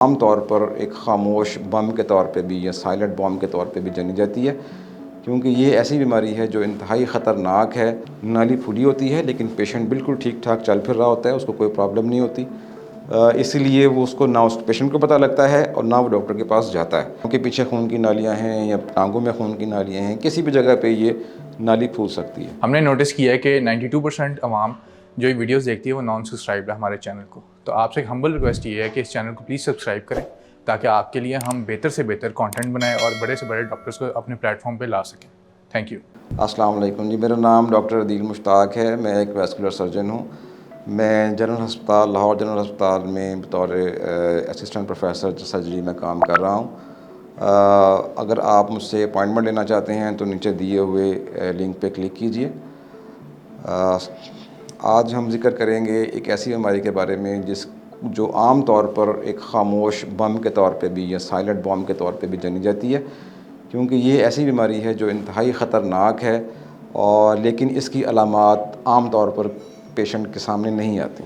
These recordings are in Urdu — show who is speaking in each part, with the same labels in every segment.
Speaker 1: عام طور پر ایک خاموش بم کے طور پہ بھی یا سائلنٹ بم کے طور پہ بھی جانی جاتی ہے، کیونکہ یہ ایسی بیماری ہے جو انتہائی خطرناک ہے۔ نالی پھولی ہوتی ہے لیکن پیشنٹ بالکل ٹھیک ٹھاک چل پھر رہا ہوتا ہے، اس کو کوئی پرابلم نہیں ہوتی، اسی لیے وہ اس کو نہ اس پیشنٹ کو پتہ لگتا ہے اور نہ وہ ڈاکٹر کے پاس جاتا ہے، کیونکہ پیچھے خون کی نالیاں ہیں یا ٹانگوں میں خون کی نالیاں ہیں، کسی بھی جگہ پہ یہ نالی پھول سکتی ہے۔
Speaker 2: ہم نے نوٹس کیا ہے کہ 92% عوام جو یہ ویڈیوز دیکھتی ہے وہ نان سبسکرائبڈ ہے ہمارے چینل کو، تو آپ سے ایک ہمبل ریکویسٹ یہ ہے کہ اس چینل کو پلیز سبسکرائب کریں تاکہ آپ کے لیے ہم بہتر سے بہتر کانٹینٹ بنائیں اور بڑے سے بڑے ڈاکٹرز کو اپنے پلیٹ فارم پہ لا سکیں۔ Thank you.
Speaker 1: السلام علیکم جی، میرا نام ڈاکٹر عدیل مشتاق ہے، میں ایک ویسکولر سرجن ہوں۔ میں جنرل ہسپتال لاہور جنرل ہسپتال میں بطور اسسٹنٹ پروفیسر سرجری میں کام کر رہا ہوں۔ اگر آپ مجھ سے اپوائنٹمنٹ لینا چاہتے ہیں تو نیچے دیے ہوئے لنک پہ کلک کیجئے۔ آج ہم ذکر کریں گے ایک ایسی بیماری کے بارے میں جو عام طور پر ایک خاموش بم کے طور پہ بھی یا سائلنٹ بم کے طور پہ بھی جانی جاتی ہے، کیونکہ یہ ایسی بیماری ہے جو انتہائی خطرناک ہے اور لیکن اس کی علامات عام طور پر پیشنٹ کے سامنے نہیں آتی۔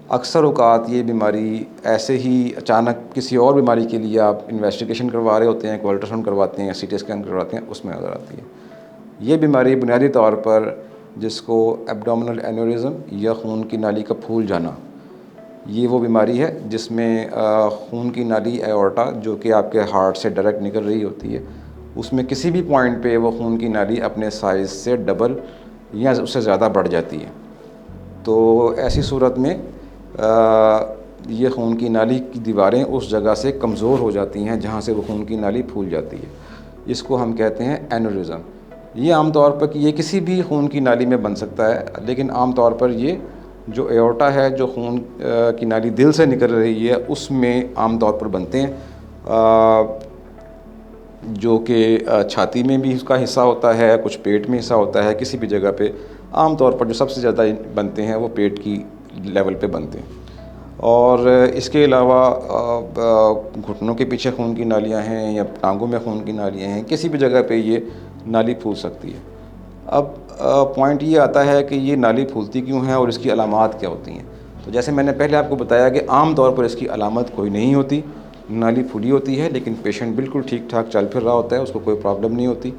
Speaker 1: اکثر اوقات یہ بیماری ایسے ہی اچانک کسی اور بیماری کے لیے آپ انویسٹیگیشن کروا رہے ہوتے ہیں، کوئی الٹراساؤنڈ کرواتے ہیں یا سی ٹی اسکین کرواتے ہیں، اس میں نظر آتی ہے۔ یہ بیماری بنیادی طور پر جس کو ایبڈومینل اینیورزم یا خون کی نالی کا پھول جانا، یہ وہ بیماری ہے جس میں خون کی نالی ایورٹا جو کہ آپ کے ہارٹ سے ڈائریکٹ نکل رہی ہوتی ہے، اس میں کسی بھی پوائنٹ پہ وہ خون کی نالی اپنے سائز سے ڈبل یا اس سے زیادہ بڑھ جاتی ہے۔ تو ایسی صورت میں یہ خون کی نالی کی دیواریں اس جگہ سے کمزور ہو جاتی ہیں جہاں سے وہ خون کی نالی پھول جاتی ہے، اس کو ہم کہتے ہیں اینورزم۔ یہ عام طور پر یہ کسی بھی خون کی نالی میں بن سکتا ہے، لیکن عام طور پر یہ جو ایورٹا ہے، جو خون کی نالی دل سے نکل رہی ہے، اس میں عام طور پر بنتے ہیں، جو کہ چھاتی میں بھی اس کا حصہ ہوتا ہے، کچھ پیٹ میں حصہ ہوتا ہے، کسی بھی جگہ پہ عام طور پر جو سب سے زیادہ بنتے ہیں وہ پیٹ کی لیول پہ بنتے ہیں۔ اور اس کے علاوہ گھٹنوں کے پیچھے خون کی نالیاں ہیں یا ٹانگوں میں خون کی نالیاں ہیں، کسی بھی جگہ پہ یہ نالی پھول سکتی ہے۔ اب پوائنٹ یہ آتا ہے کہ یہ نالی پھولتی کیوں ہے اور اس کی علامات کیا ہوتی ہیں۔ تو جیسے میں نے پہلے آپ کو بتایا کہ عام طور پر اس کی علامت کوئی نہیں ہوتی، نالی پھولی ہوتی ہے لیکن پیشنٹ بالکل ٹھیک ٹھاک چل پھر رہا ہوتا ہے، اس کو کوئی پرابلم نہیں ہوتی،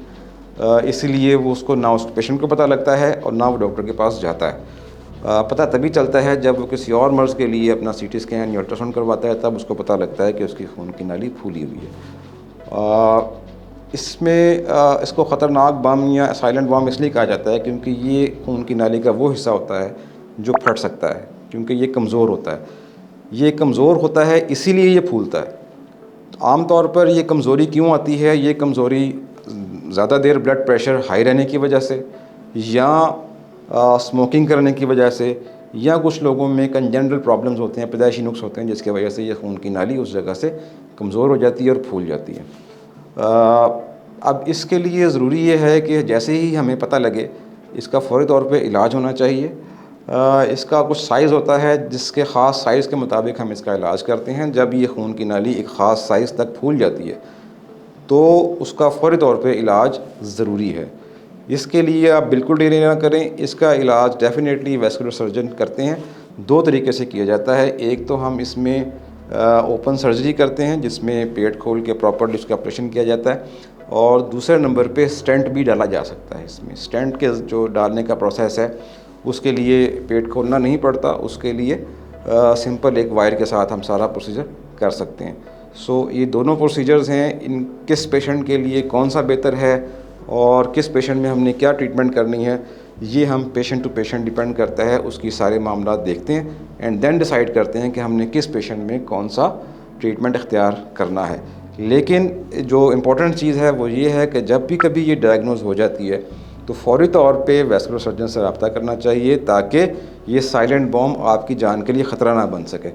Speaker 1: اسی لیے وہ اس کو نہ اس پیشنٹ کو پتہ لگتا ہے اور نہ وہ ڈاکٹر کے پاس جاتا ہے۔ پتہ تبھی چلتا ہے جب وہ کسی اور مرض کے لیے اپنا سی ٹی اسکین یا الٹراساؤنڈ کرواتا ہے، تب اس کو پتہ لگتا ہے کہ اس کی خون کی نالی پھولی ہوئی ہے۔ اس کو خطرناک بم یا سائلنٹ بم اس لیے کہا جاتا ہے کیونکہ یہ خون کی نالی کا وہ حصہ ہوتا ہے جو پھٹ سکتا ہے، کیونکہ یہ کمزور ہوتا ہے۔ یہ کمزور ہوتا ہے اسی لیے یہ پھولتا ہے۔ عام طور پر یہ کمزوری کیوں آتی ہے؟ یہ کمزوری زیادہ دیر بلڈ پریشر ہائی رہنے کی وجہ سے، یا اسموکنگ کرنے کی وجہ سے، یا کچھ لوگوں میں کنجنٹل پرابلمز ہوتے ہیں، پیدائشی نقص ہوتے ہیں جس کی وجہ سے یہ خون کی نالی اس جگہ سے کمزور ہو جاتی ہے اور پھول جاتی ہے۔ اب اس کے لیے ضروری یہ ہے کہ جیسے ہی ہمیں پتہ لگے اس کا فوری طور پہ علاج ہونا چاہیے۔ اس کا کچھ سائز ہوتا ہے جس کے خاص سائز کے مطابق ہم اس کا علاج کرتے ہیں۔ جب یہ خون کی نالی ایک خاص سائز تک پھول جاتی ہے تو اس کا فوری طور پہ علاج ضروری ہے۔ اس کے لیے آپ بالکل ڈیری نہ کریں، اس کا علاج ڈیفینیٹلی ویسکولر سرجن کرتے ہیں۔ دو طریقے سے کیا جاتا ہے، ایک تو ہم اس میں اوپن سرجری کرتے ہیں جس میں پیٹ کھول کے پراپرلی اس کا آپریشن کیا جاتا ہے، اور دوسرے نمبر پہ سٹینٹ بھی ڈالا جا سکتا ہے۔ اس میں سٹینٹ کے جو ڈالنے کا پروسیس ہے اس کے لیے پیٹ کھولنا نہیں پڑتا، اس کے لیے سمپل ایک وائر کے ساتھ ہم سارا پروسیجر کر سکتے ہیں۔ یہ دونوں پروسیجرز ہیں، ان کس پیشنٹ کے لیے کون سا بہتر ہے اور کس پیشنٹ میں ہم نے کیا ٹریٹمنٹ کرنی ہے، یہ ہم پیشنٹ ٹو پیشنٹ ڈیپینڈ کرتا ہے، اس کی سارے معاملات دیکھتے ہیں اینڈ دین ڈیسائیڈ کرتے ہیں کہ ہم نے کس پیشنٹ میں کون سا ٹریٹمنٹ اختیار کرنا ہے۔ لیکن جو امپورٹنٹ چیز ہے وہ یہ ہے کہ جب بھی کبھی یہ ڈائگنوز ہو جاتی ہے تو فوری طور پہ ویسکولر سرجن سے رابطہ کرنا چاہیے تاکہ یہ سائلنٹ بم آپ کی جان کے لیے خطرہ نہ بن سکے۔